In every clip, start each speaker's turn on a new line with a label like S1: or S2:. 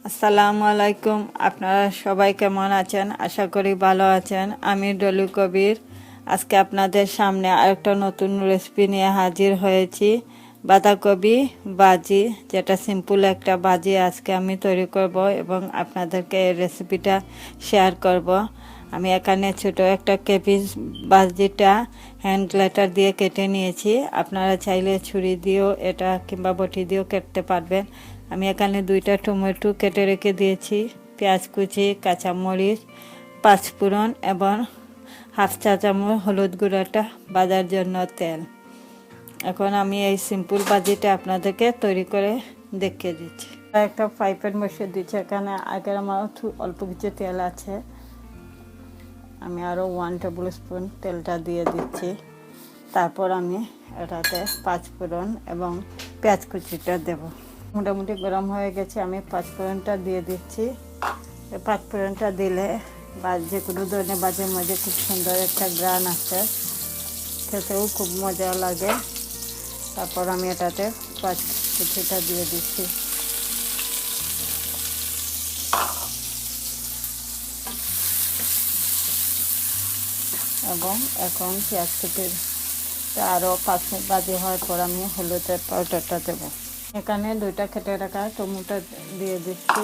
S1: আসসালামু আলাইকুম। আপনারা সবাই কেমন আছেন? আশা করি ভালো আছেন। আমি ডলি কবির। আজকে আপনাদের সামনে আরেকটা নতুন রেসিপি নিয়ে হাজির হয়েছি, বাঁধাকপি ভাজি, যেটা সিম্পল একটা ভাজি আজকে আমি তৈরি করব এবং আপনাদেরকে এই রেসিপিটা শেয়ার করব। আমি এখানে ছোট একটা ক্যাবেজ ভাজিটা হ্যান্ড গ্লেটার দিয়ে কেটে নিয়েছি। আপনারা চাইলে ছুরি দিয়েও এটা কিংবা বটি দিয়েও কাটতে পারবেন। আমি এখানে 2টা টমেটো কেটে রেখে দিয়েছি, পেঁয়াজ কুচি, কাঁচামরিচ, পাঁচফোড়ন এবং হাফ চা চামচ হলুদ গুঁড়াটা ভাজার জন্য তেল। এখন আমি এই সিম্পল ভাজিটা আপনাদেরকে তৈরি করে দেখিয়ে দিচ্ছি। একটা ফ্রাই প্যান বসিয়ে দিচ্ছি। এখানে আগের আমার অল্প কিছু তেল আছে, আমি আরও 1 টেবিল স্পুন তেলটা দিয়ে দিচ্ছি। তারপর আমি এটাতে পাঁচফোড়ন এবং পেঁয়াজ কুচিটা দেব। মোটামুটি গরম হয়ে গেছে, আমি পাঁচফোড়নটা দিয়ে দিচ্ছি। পাঁচফোড়নটা দিলে বা যে কোনো ধরনের ভাজির মধ্যে খুব সুন্দর একটা গ্রান আসে, খেতেও খুব মজা লাগে। তারপর আমি এটাতে পাঁচ কুচিটা দিয়ে দিচ্ছি এবং এখন পেঁয়াজ কুচির আরও 5 মিনিট ভাজি হওয়ার পর আমি হলুদের পাউডারটা দেবো। এখানে 2টা কেটে রাখা টমেটো দিয়ে দিচ্ছি।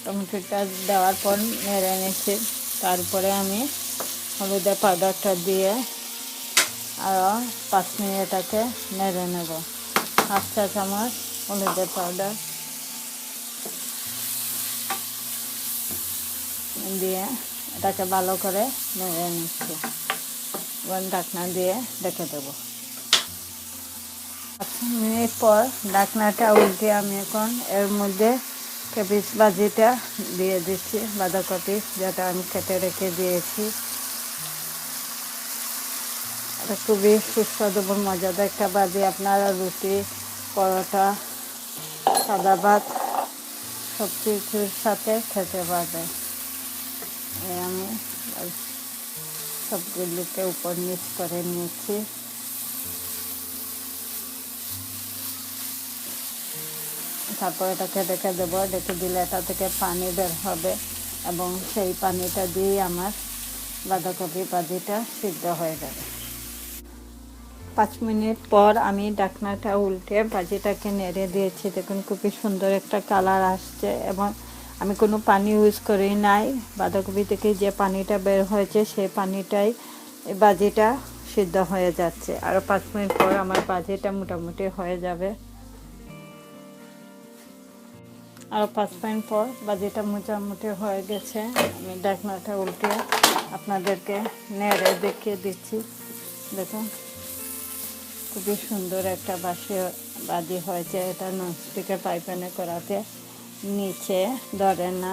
S1: টমেটোটা দেওয়ার পর নেড়ে নিচ্ছি। তারপরে আমি হলুদের পাউডারটা দিয়ে আরও 5 মিনিট এটাকে নেড়ে নেব। হাফ চা চামচ হলুদের পাউডার দিয়ে এটাকে ভালো করে নেড়ে নিচ্ছি এবং ঢাকনা দিয়ে রেখে দেবো। 5 মিনিট পর ঢাকনাটা উল্টে আমি এখন এর মধ্যে ক্যাবেজ ভাজিটা দিয়ে দিচ্ছি, বাঁধাকপি যেটা আমি কেটে রেখে দিয়েছি। এটা খুবই সুস্বাদু এবং মজাদার একটা ভাজি। আপনারা রুটি, পরোটা, সাদা ভাত সব কিছুর সাথে খেতে পারবেন। আমি সবগুলিকে উপর নিচ করে নিয়েছি। তারপর এটাকে রেখে দেবো। রেখে দিলে এটা থেকে পানি বের হবে এবং সেই পানিটা দিয়েই আমার বাঁধাকপি ভাজিটা সিদ্ধ হয়ে যাবে। 5 মিনিট পর আমি ঢাকনাটা উল্টে ভাজিটাকে নেড়ে দিয়েছি। দেখুন খুবই সুন্দর একটা কালার আসছে এবং আমি কোনো পানি ইউজ করি নাই। বাঁধাকপি থেকে যে পানিটা বের হয়েছে সেই পানিটাই ভাজিটা সিদ্ধ হয়ে যাচ্ছে। আরও 5 মিনিট পর আমার ভাজিটা মোটামুটি হয়ে যাবে। আরও 5 মিনিট পর ভাজিটা মোটামুটি হয়ে গেছে। আমি ঢাকনাটা উল্টে আপনাদেরকে নেড়ে দেখিয়ে দিচ্ছি। দেখুন খুবই সুন্দর একটা ভাজি হয়েছে। এটা ননস্টিকের ফ্রাই প্যানে করাতে নিচে ধরে না।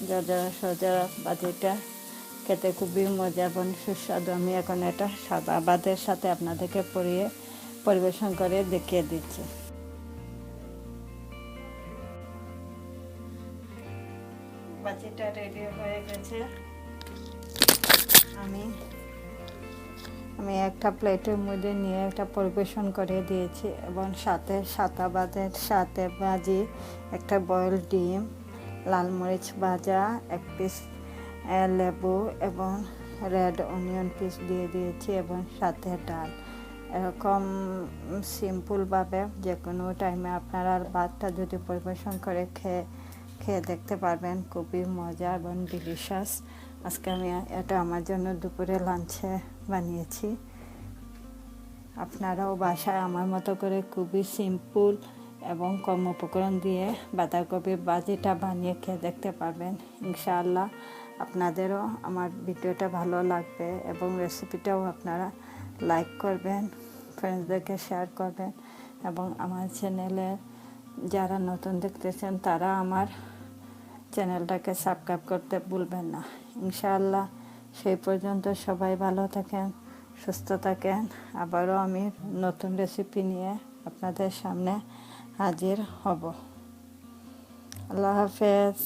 S1: জর্জরা সজরা ভাজিটা খেতে খুবই মজা এবং সুস্বাদু। আমি এখন এটা সাদা ভাতের সাথে আপনাদেরকে পরিবেশন করে দেখিয়ে দিচ্ছি। ভাজিটা রেডি হয়ে গেছে। আমি একটা প্লেটের মধ্যে নিয়ে একটা পরিবেশন করে দিয়েছি এবং সাথে সাদা ভাতের সাথে ভাজি, একটা বয়েল ডিম, লাল মরিচ ভাজা, 1 পিস লেবু এবং রেড অনিয়ন পিস দিয়ে দিয়েছি এবং সাথে ডাল। এরকম সিম্পলভাবে যে কোনো টাইমে আপনারা ভাতটা যদি পরিবেশন করে খেয়ে দেখতে পারবেন, খুবই মজা এবং ডিলিশাস। আজকে আমি এটা আমার জন্য দুপুরে লাঞ্চে বানিয়েছি। আপনারাও বাসায় আমার মতো করে খুবই সিম্পল এবং কম উপকরণ দিয়ে বাঁধাকপি ভাজিটা বানিয়ে খেয়ে দেখতে পারবেন। ইনশাআল্লাহ আপনাদেরও আমার ভিডিওটা ভালো লাগবে এবং রেসিপিটাও আপনারা লাইক করবেন, ফ্রেন্ডসদেরকে শেয়ার করবেন এবং আমার চ্যানেলে যারা নতুন দেখতেছেন তারা আমার চ্যানেলটাকে সাবস্ক্রাইব করতে ভুলবেন না। ইনশাআল্লাহ সেই পর্যন্ত সবাই ভালো থাকেন, সুস্থ থাকেন। আবারও আমি নতুন রেসিপি নিয়ে আপনাদের সামনে হাজির হব। আল্লাহ হাফেজ।